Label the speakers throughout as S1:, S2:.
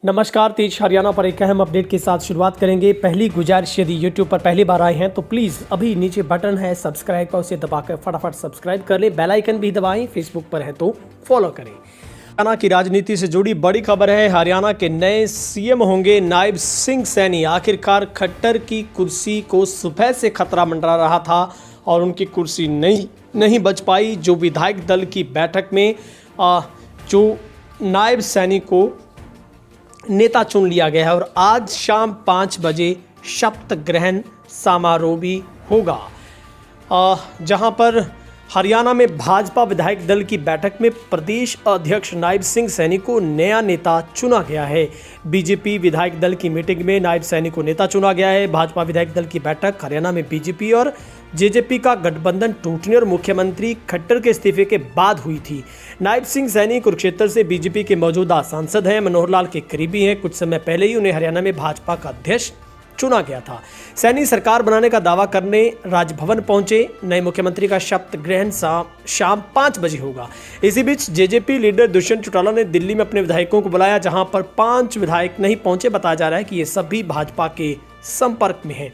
S1: नमस्कार, तेज हरियाणा पर एक अहम अपडेट के साथ शुरुआत करेंगे। पहली गुजारिश, यदि YouTube पर पहली बार आए हैं तो प्लीज़ अभी नीचे बटन है सब्सक्राइब का, उसे दबाकर फटाफट सब्सक्राइब कर लें। बेल आइकन भी दबाएं। फेसबुक पर है तो फॉलो करें। हरियाणा की राजनीति से जुड़ी बड़ी खबर है। हरियाणा के नए सीएम होंगे नायब सिंह सैनी। आखिरकार खट्टर की कुर्सी को सुबह से खतरा मंडरा रहा था और उनकी कुर्सी नहीं बच पाई। जो विधायक दल की बैठक में जो नायब सैनी को नेता चुन लिया गया है और आज शाम 5 बजे शपथ ग्रहण समारोह भी होगा, जहां पर हरियाणा में भाजपा विधायक दल की बैठक में प्रदेश अध्यक्ष नायब सिंह सैनी को नया नेता चुना गया है। बीजेपी विधायक दल की मीटिंग में नायब सैनी को नेता चुना गया है। भाजपा विधायक दल की बैठक हरियाणा में बीजेपी और जेजेपी का गठबंधन टूटने और मुख्यमंत्री खट्टर के इस्तीफे के बाद हुई थी। नायब सिंह सैनी कुरुक्षेत्र से बीजेपी के मौजूदा सांसद हैं, मनोहर लाल के करीबी हैं। कुछ समय पहले ही उन्हें हरियाणा में भाजपा का अध्यक्ष चुना गया था। सैनी सरकार बनाने का दावा करने राजभवन पहुंचे। नए मुख्यमंत्री का शपथ ग्रहण शाम 5 बजे होगा। इसी बीच जेजेपी लीडर दुष्यंत चौटाला ने दिल्ली में अपने विधायकों को बुलाया, जहां पर 5 विधायक नहीं पहुंचे। बताया जा रहा है कि ये सभी भाजपा के संपर्क में हैं।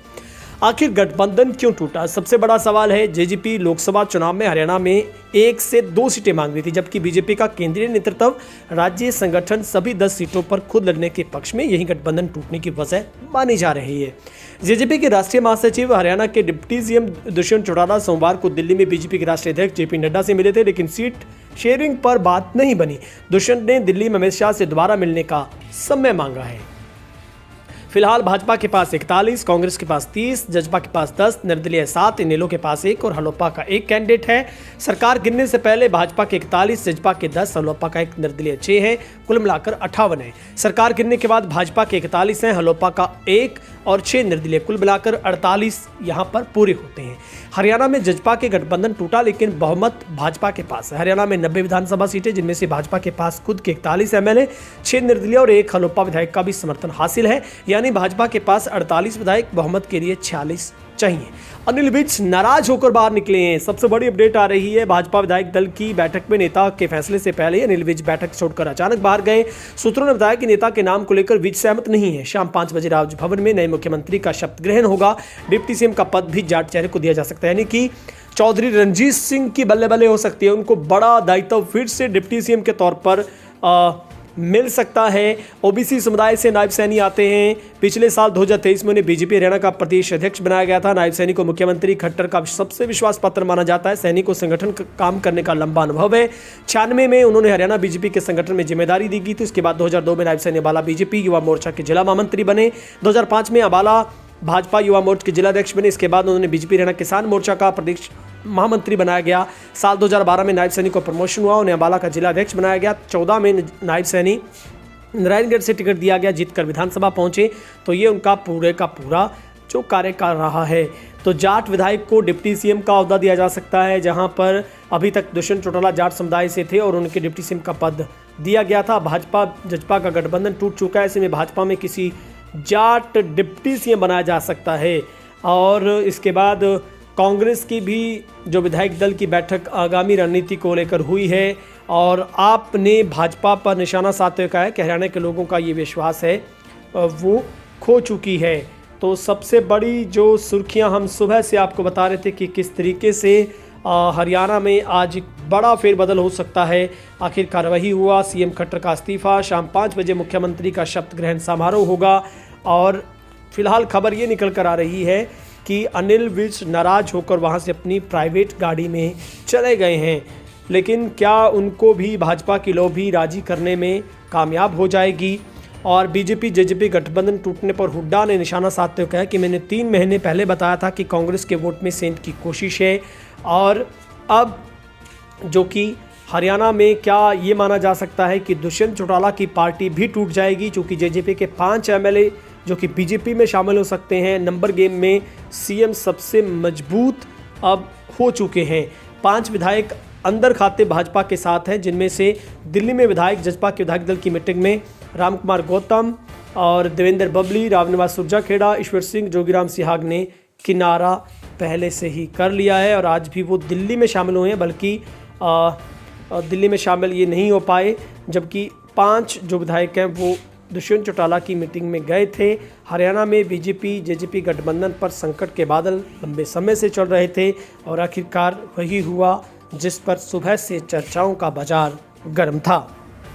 S1: आखिर गठबंधन क्यों टूटा, सबसे बड़ा सवाल है। जेजेपी लोकसभा चुनाव में हरियाणा में 1 से 2 सीटें मांग रही थी, जबकि बीजेपी का केंद्रीय नेतृत्व राज्य संगठन सभी 10 सीटों पर खुद लड़ने के पक्ष में। यही गठबंधन टूटने की वजह मानी जा रही है। जेजेपी के राष्ट्रीय महासचिव हरियाणा के डिप्टी सीएम दुष्यंत चौटाला सोमवार को दिल्ली में बीजेपी के राष्ट्रीय अध्यक्ष जेपी नड्डा से मिले थे, लेकिन सीट शेयरिंग पर बात नहीं बनी। दुष्यंत ने दिल्ली में अमित शाह से दोबारा मिलने का समय मांगा है। फिलहाल भाजपा के पास 41, कांग्रेस के पास 30, जजपा के पास 10, निर्दलीय 7, इनेलो के पास 1 और हलोपा का 1 कैंडिडेट है। सरकार गिनने से पहले भाजपा के 41, जजपा के 10, हलोपा का 1, निर्दलीय 6 है। कुल मिलाकर 58 है। सरकार गिनने के बाद भाजपा के 41 हैं, हलोपा का 1 और 6 निर्दलीय, कुल मिलाकर 48 यहां पर पूरे होते हैं। हरियाणा में जजपा के गठबंधन टूटा, लेकिन बहुमत भाजपा के पास है। हरियाणा में 90 विधानसभा सीटें, जिनमें से भाजपा के पास खुद के 41 एमएलए, 6 निर्दलीय और 1 हलोपा विधायक का भी समर्थन हासिल है। यानी भाजपा के पास 48 विधायक, बहुमत के लिए 46 चाहिए। अनिल विज नाराज होकर बाहर निकले हैं। सबसे बड़ी अपडेट आ रही है। भाजपा विधायक दल की बैठक में नेता के फैसले से पहले अनिल विज बैठक छोड़कर अचानक बाहर गए। सूत्रों ने बताया कि नेता के नाम को लेकर विज सहमत नहीं है। शाम 5 बजे राजभवन में नए मुख्यमंत्री का शपथ ग्रहण होगा। डिप्टी सीएम का पद भी जाट चेहरे को दिया जा सकता है, यानी कि चौधरी रणजीत सिंह की बल्ले बल्ले हो सकती है। उनको बड़ा दायित्व फिर से डिप्टी सीएम के तौर पर मिल सकता है। ओबीसी समुदाय से नायब सैनी आते हैं। पिछले साल 2023 में उन्हें बीजेपी हरियाणा का प्रदेश अध्यक्ष बनाया गया था। नायब सैनी को मुख्यमंत्री खट्टर का सबसे विश्वास पात्र माना जाता है। सैनी को संगठन काम करने का लंबा अनुभव है। 96 में उन्होंने हरियाणा बीजेपी के संगठन में जिम्मेदारी दी गई थी। उसके बाद 2002 में नायब सैनी अम्बाला बीजेपी युवा मोर्चा के जिला महामंत्री बने। 2005 में अम्बाला भाजपा युवा मोर्चा के जिलाध्यक्ष बने। इसके बाद उन्होंने बीजेपी हरियाणा किसान मोर्चा का प्रदेश महामंत्री बनाया गया। साल 2012 में नायब सैनी को प्रमोशन हुआ, उन्हें अम्बाला का जिलाध्यक्ष बनाया गया। 14 में नायब सैनी नारायणगढ़ से टिकट दिया गया, जीतकर विधानसभा पहुंचे। तो ये उनका पूरे का पूरा जो कार्यकाल रहा है। तो जाट विधायक को डिप्टी सीएम का ओहदा दिया जा सकता है, जहां पर अभी तक दुष्यंत चौटाला जाट समुदाय से थे और उनके डिप्टी सीएम का पद दिया गया था। भाजपा जजपा का गठबंधन टूट चुका है। ऐसे में भाजपा में किसी जाट डिप्टी सीएम बनाया जा सकता है। और इसके बाद कांग्रेस की भी जो विधायक दल की बैठक आगामी रणनीति को लेकर हुई है और आपने भाजपा पर निशाना साधते हुए कहा है कि हरियाणा के लोगों का ये विश्वास है वो खो चुकी है। तो सबसे बड़ी जो सुर्खियां हम सुबह से आपको बता रहे थे कि किस तरीके से हरियाणा में आज बड़ा फेरबदल हो सकता है। आखिरकार वही हुआ। सीएम खट्टर का इस्तीफा, शाम 5 बजे मुख्यमंत्री का शपथ ग्रहण समारोह होगा। और फिलहाल खबर ये निकल कर आ रही है कि अनिल विज नाराज होकर वहां से अपनी प्राइवेट गाड़ी में चले गए हैं। लेकिन क्या उनको भी भाजपा की लोभी राजी करने में कामयाब हो जाएगी? और बीजेपी जेजेपी गठबंधन टूटने पर हुड्डा ने निशाना साधते हुए कहा कि मैंने 3 महीने पहले बताया था कि कांग्रेस के वोट में सेंध की कोशिश है। और अब जो कि हरियाणा में क्या ये माना जा सकता है कि दुष्यंत चौटाला की पार्टी भी टूट जाएगी, क्योंकि जेजेपी के 5 एमएलए जो कि बीजेपी में शामिल हो सकते हैं। नंबर गेम में सीएम सबसे मजबूत अब हो चुके हैं। 5 विधायक अंदर खाते भाजपा के साथ हैं, जिनमें से दिल्ली में विधायक जजपा के विधायक दल की मीटिंग में रामकुमार गौतम और देवेंद्र बबली, रामनिवास सुरजाखेड़ा, ईश्वर सिंह, जोगीराम सिहाग ने किनारा पहले से ही कर लिया है और आज भी वो दिल्ली में शामिल हुए हैं। बल्कि दिल्ली में शामिल ये नहीं हो पाए, जबकि 5 जो विधायक हैं वो दुष्यंत चौटाला की मीटिंग में गए थे। हरियाणा में बीजेपी जेजेपी गठबंधन पर संकट के बादल लंबे समय से चल रहे थे और आखिरकार वही हुआ जिस पर सुबह से चर्चाओं का बाजार गर्म था।